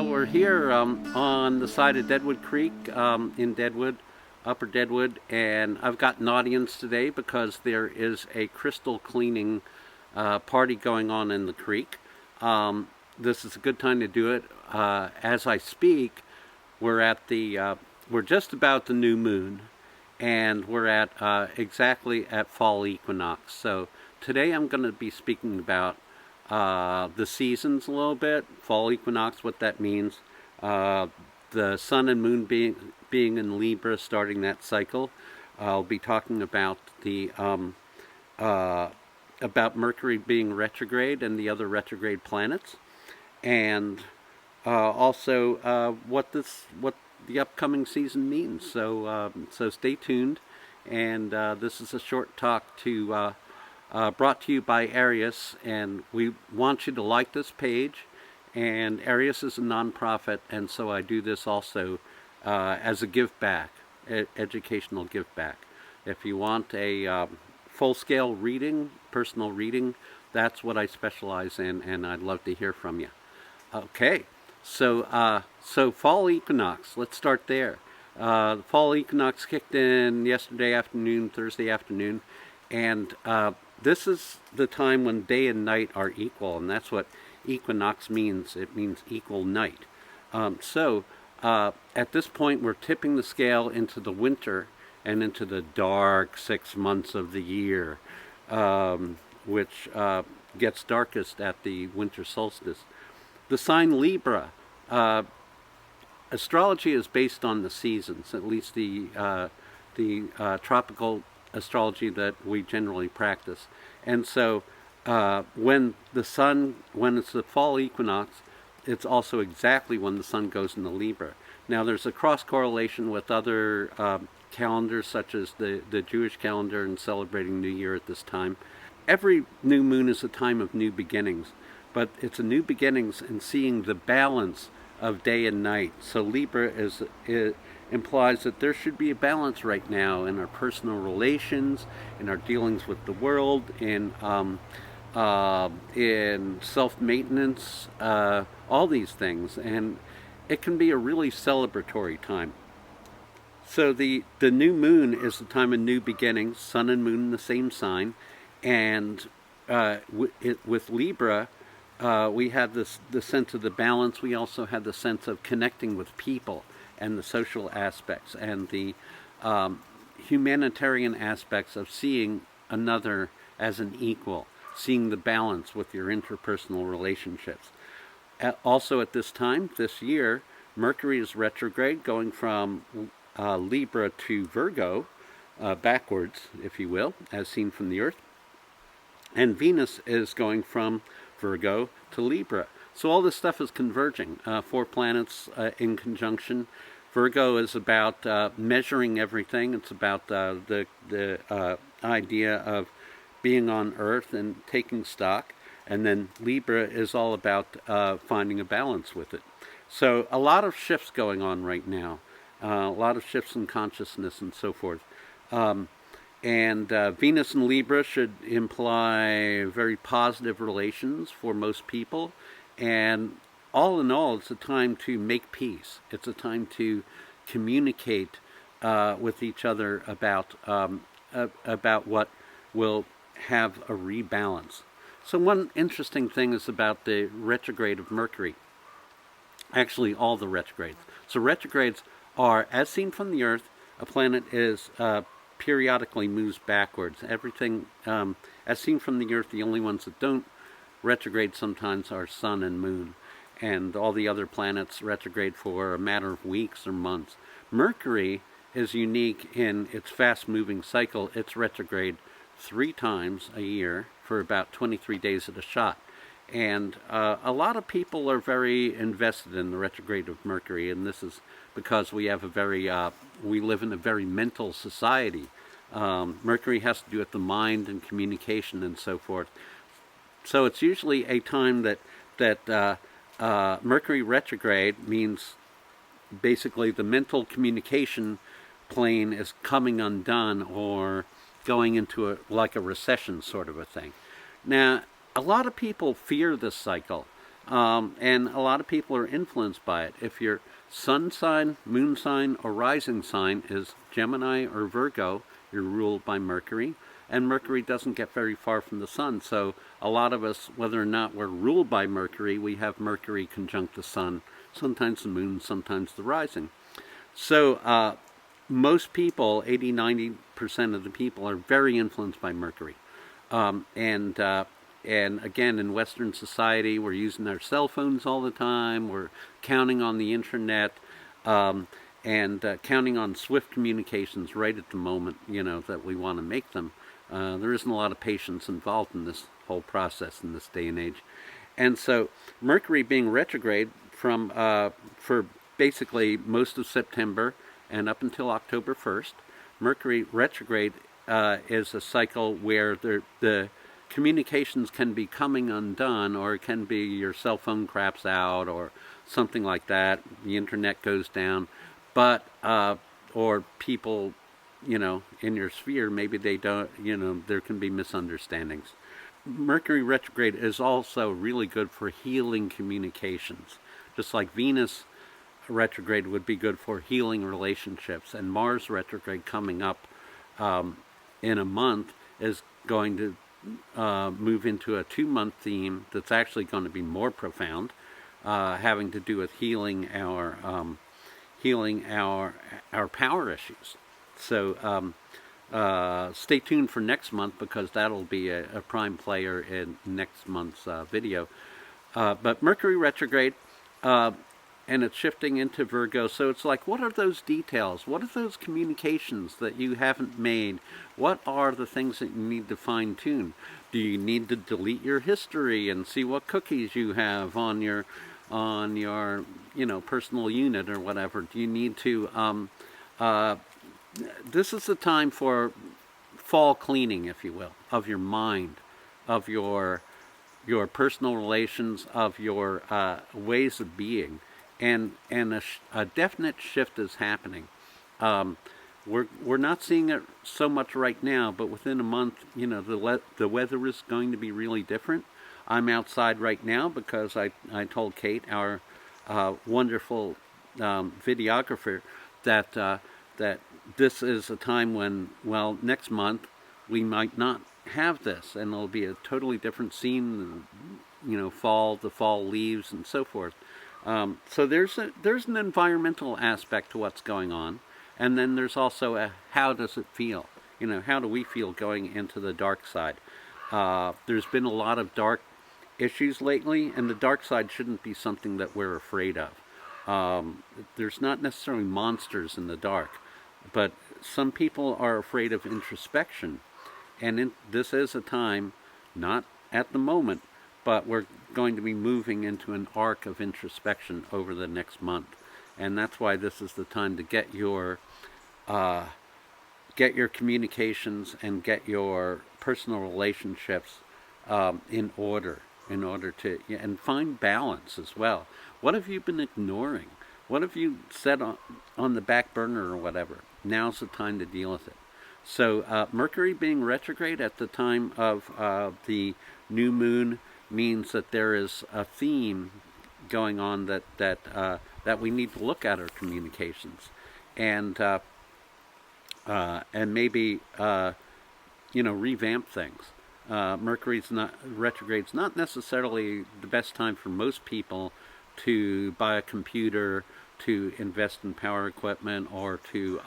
we're here on the side of Deadwood Creek in Deadwood, Upper Deadwood, and I've got an audience today because there is a crystal cleaning party going on in the creek. This is a good time to do it. As I speak, we're just about the new moon, and we're at exactly at fall equinox. So today I'm going to be speaking about the seasons a little bit, fall equinox, what that means, the sun and moon being in Libra, starting that cycle. I'll be talking about the about Mercury being retrograde and the other retrograde planets, and also what the upcoming season means. So stay tuned, and this is a short talk to. Brought to you by Arius, and we want you to like this page. And Arius is a nonprofit, and so I do this also as a give back, educational give back. If you want a full-scale reading, personal reading, that's what I specialize in, and I'd love to hear from you. Okay, so fall equinox. Let's start there. The fall equinox kicked in yesterday afternoon, Thursday afternoon, and this is the time when day and night are equal, and that's what equinox means. It means equal night. At this point, we're tipping the scale into the winter and into the dark 6 months of the year, which gets darkest at the winter solstice. The sign Libra. Astrology is based on the seasons, at least the tropical astrology that we generally practice. And so when it's the fall equinox, it's also exactly when the sun goes into Libra. Now there's a cross correlation with other calendars, such as the Jewish calendar and celebrating New Year at this time. Every new moon is a time of new beginnings, but it's a new beginnings in seeing the balance of day and night. So Libra implies that there should be a balance right now in our personal relations, in our dealings with the world, in self-maintenance, all these things, and it can be a really celebratory time. So the new moon is the time of new beginnings, sun and moon in the same sign, and with Libra, we had the sense of the balance. We also had the sense of connecting with people and the social aspects and the humanitarian aspects of seeing another as an equal, seeing the balance with your interpersonal relationships. Also at this time, this year, Mercury is retrograde, going from Libra to Virgo, backwards, if you will, as seen from the Earth. And Venus is going from Virgo to Libra. So all this stuff is converging. 4 planets in conjunction. Virgo is about measuring everything. It's about the idea of being on Earth and taking stock. And then Libra is all about finding a balance with it. So a lot of shifts going on right now. A lot of shifts in consciousness and so forth. And Venus and Libra should imply very positive relations for most people. And all in all, it's a time to make peace. It's a time to communicate with each other about what will have a rebalance. So one interesting thing is about the retrograde of Mercury. Actually, all the retrogrades. So retrogrades are, as seen from the Earth, a planet is periodically moves backwards. Everything, as seen from the Earth, the only ones that don't retrograde sometimes are sun and moon, and all the other planets retrograde for a matter of weeks or months. Mercury is unique in its fast-moving cycle. It's retrograde 3 times a year for about 23 days at a shot. And a lot of people are very invested in the retrograde of Mercury, and this is because we have we live in a very mental society. Mercury has to do with the mind and communication and so forth. So it's usually a time that Mercury retrograde means basically the mental communication plane is coming undone or going into like a recession sort of a thing. Now, a lot of people fear this cycle. And a lot of people are influenced by it. If your sun sign, moon sign, or rising sign is Gemini or Virgo, you're ruled by Mercury. And Mercury doesn't get very far from the sun. So a lot of us, whether or not we're ruled by Mercury, we have Mercury conjunct the sun, sometimes the moon, sometimes the rising. So most people, 80–90% of the people, are very influenced by Mercury. And again, in Western society, we're using our cell phones all the time. We're counting on the internet, and counting on swift communications right at the moment, that we want to make them. There isn't a lot of patience involved in this whole process in this day and age. And so Mercury being retrograde for basically most of September and up until October 1st, Mercury retrograde is a cycle where the communications can be coming undone, or it can be your cell phone craps out or something like that. The internet goes down, but or people, in your sphere, maybe they don't, there can be misunderstandings. Mercury retrograde is also really good for healing communications, just like Venus retrograde would be good for healing relationships, and Mars retrograde coming up in a month is going to move into a 2-month theme that's actually going to be more profound, having to do with healing our power issues. So stay tuned for next month, because that'll be a prime player in next month's video. But Mercury retrograde, and it's shifting into Virgo. So it's like, what are those details? What are those communications that you haven't made? What are the things that you need to fine tune? Do you need to delete your history and see what cookies you have on your personal unit or whatever? Do you need to this is the time for fall cleaning, if you will, of your mind, of your personal relations, of your ways of being. And a definite shift is happening. We're not seeing it so much right now, but within a month, the weather is going to be really different. I'm outside right now because I told Kate, our wonderful videographer, that this is a time when, next month we might not have this, and it'll be a totally different scene. The fall leaves and so forth. So there's an environmental aspect to what's going on, and then there's also a how does it feel? How do we feel going into the dark side? There's been a lot of dark issues lately, and the dark side shouldn't be something that we're afraid of. There's not necessarily monsters in the dark, but some people are afraid of introspection, and this is a time, not at the moment, but we're going to be moving into an arc of introspection over the next month. And that's why this is the time to get your communications and get your personal relationships in order to, and find balance as well. What have you been ignoring? What have you set on the back burner or whatever? Now's the time to deal with it. So Mercury being retrograde at the time of the new moon means that there is a theme going on that we need to look at our communications, and maybe revamp things. Mercury's retrograde's not necessarily the best time for most people to buy a computer, to invest in power equipment, or to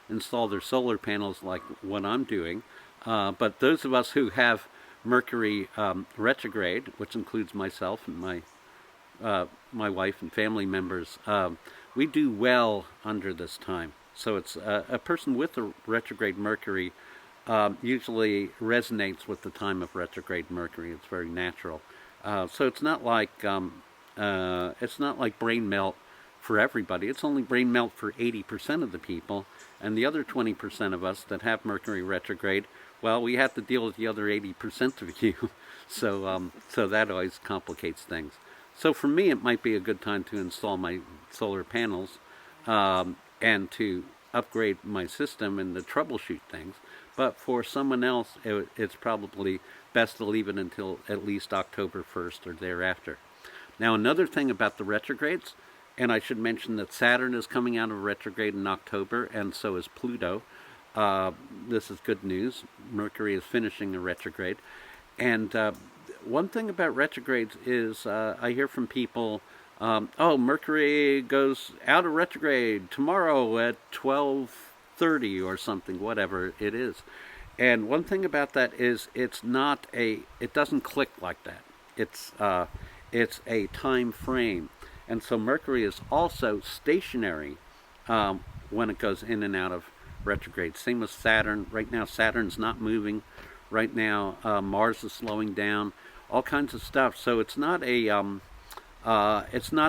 install their solar panels like what I'm doing. But those of us who have Mercury retrograde, which includes myself and my wife and family members, we do well under this time. So it's a person with a retrograde Mercury usually resonates with the time of retrograde Mercury. It's very natural. So it's not like brain melt for everybody. It's only brain melt for 80% of the people, and the other 20% of us that have Mercury retrograde, well, we have to deal with the other 80% of you. So that always complicates things. So for me, it might be a good time to install my solar panels and to upgrade my system and to troubleshoot things. But for someone else, it's probably best to leave it until at least October 1st or thereafter. Now, another thing about the retrogrades, and I should mention that Saturn is coming out of retrograde in October, and so is Pluto. This is good news. Mercury is finishing a retrograde. And one thing about retrogrades is I hear from people, oh, Mercury goes out of retrograde tomorrow at 12:30 or something, whatever it is. And one thing about that is it doesn't click like that. It's a time frame. And so Mercury is also stationary when it goes in and out of retrograde. Same with Saturn. Right now Saturn's not moving. Right now Mars is slowing down. All kinds of stuff. So it's not a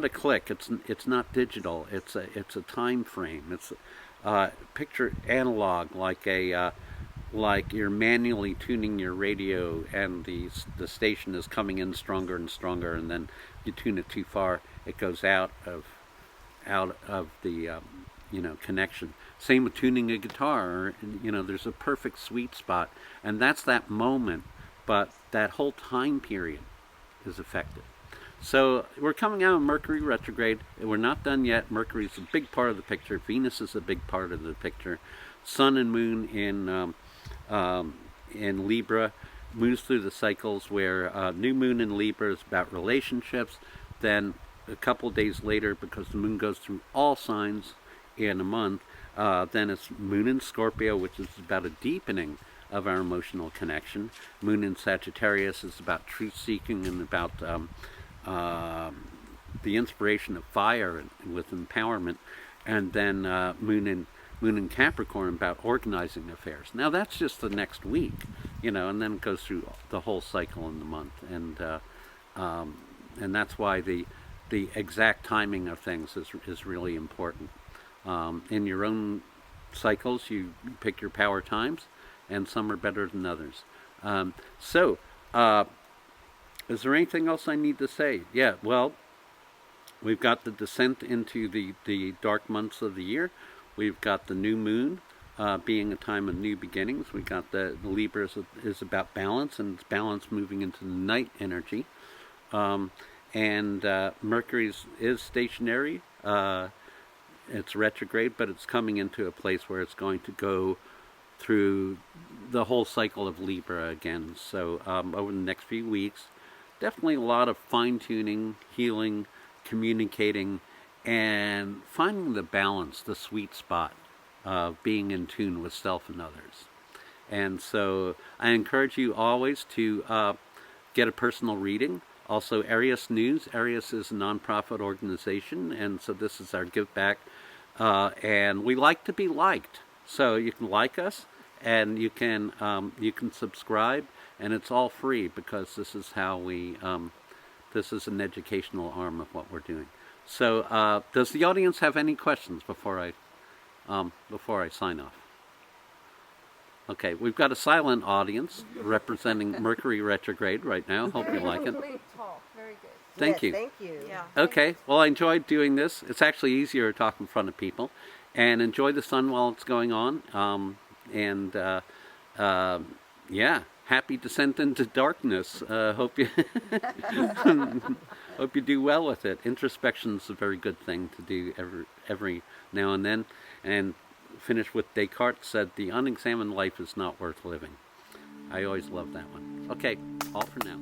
click. It's not digital. It's a time frame. It's picture analog, like you're manually tuning your radio, and the station is coming in stronger and stronger, and then you tune it too far, it goes out of the connection. Same with tuning a guitar. There's a perfect sweet spot, and that's that moment, but that whole time period is affected. So we're coming out of Mercury retrograde. We're not done yet. Mercury's a big part of the picture. Venus is a big part of the picture. Sun and Moon in Libra moves through the cycles where new Moon in Libra is about relationships. Then a couple days later, because the Moon goes through all signs in a month, then it's Moon in Scorpio, which is about a deepening of our emotional connection. Moon in Sagittarius is about truth-seeking and about the inspiration of fire and with empowerment. And then Moon in Capricorn about organizing affairs. Now that's just the next week, and then it goes through the whole cycle in the month, and that's why the exact timing of things is really important. In your own cycles, you pick your power times, and some are better than others. Is there anything else I need to say? Yeah, well, we've got the descent into the dark months of the year. We've got the new moon being a time of new beginnings. We got the Libra is about balance, and it's balance moving into the night energy. Mercury is stationary. It's retrograde, but it's coming into a place where it's going to go through the whole cycle of Libra again. So over the next few weeks, definitely a lot of fine-tuning, healing, communicating, and finding the balance, the sweet spot of being in tune with self and others. And so I encourage you always to get a personal reading. Also, Arius News. Arius is a nonprofit organization, and so this is our give back. And we like to be liked. So you can like us, and you can subscribe, and it's all free because this is how we. This is an educational arm of what we're doing. So, does the audience have any questions before I sign off? Okay, we've got a silent audience representing Mercury retrograde right now. Hope you like it. Very good. Thank you. Thank you. Yeah. Okay, well, I enjoyed doing this. It's actually easier to talk in front of people, and enjoy the sun while it's going on. Yeah, happy descent into darkness. Hope you hope you do well with it. Introspection is a very good thing to do every now and then. And finish with Descartes said, "The unexamined life is not worth living." I always love that one. Okay, all for now.